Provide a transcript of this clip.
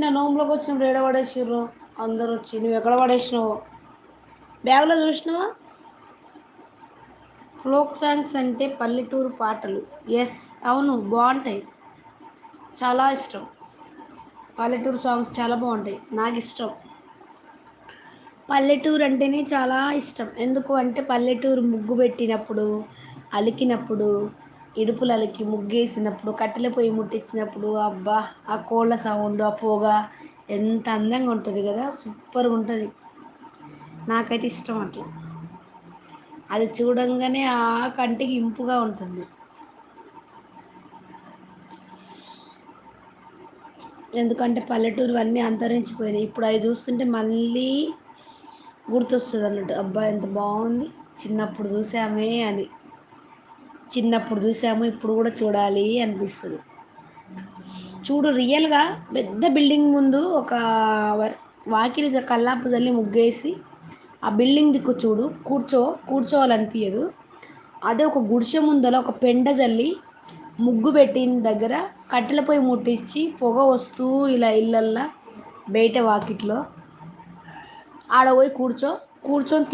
నిన్న నోములోకి వచ్చినప్పుడు ఏడ పడేసిర్రు అందరు వచ్చి, నువ్వు ఎక్కడ పడేసినావు? బ్యాగ్లో చూసినావా? ఫోక్ సాంగ్స్ అంటే పల్లెటూరు పాటలు. ఎస్, అవును, బాగుంటాయి. చాలా ఇష్టం. పల్లెటూరు సాంగ్స్ చాలా బాగుంటాయి, నాకు ఇష్టం. పల్లెటూరు అంటేనే చాలా ఇష్టం. ఎందుకు అంటే పల్లెటూరు ముగ్గు పెట్టినప్పుడు, అలికినప్పుడు, ఇడుపులు అలికి ముగ్గేసినప్పుడు, కట్టెల పొయ్యి ముట్టించినప్పుడు, అబ్బా, ఆ కోళ్ళ సౌండ్, ఆ పొగ ఎంత అందంగా ఉంటుంది కదా, సూపర్గా ఉంటుంది. నాకైతే ఇష్టం అట్లా. అది చూడంగానే ఆ కంటికి ఇంపుగా ఉంటుంది. ఎందుకంటే పల్లెటూరు అన్నీ అంతరించిపోయినాయి. ఇప్పుడు అవి చూస్తుంటే మళ్ళీ గుర్తొస్తుంది అన్నట్టు. అబ్బా, ఎంత బాగుంది, చిన్నప్పుడు చూసామే అని. చిన్నప్పుడు చూసాము, ఇప్పుడు కూడా చూడాలి అనిపిస్తుంది. చూడు, రియల్గా పెద్ద బిల్డింగ్ ముందు ఒక వాకిలి కల్లాపు చల్లి ముగ్గేసి ఆ బిల్డింగ్ దిక్కు చూడు, కూర్చోవాలనిపించదు. అదే ఒక గుడిసె ముందర ఒక పెండ జల్లి ముగ్గు పెట్టిన దగ్గర కట్టెల పొయ్యి ముట్టించి పొగ వస్తూ ఇలా ఇళ్ళల్లా బయట వాకిట్లో ఆడ పోయి కూర్చొని తిని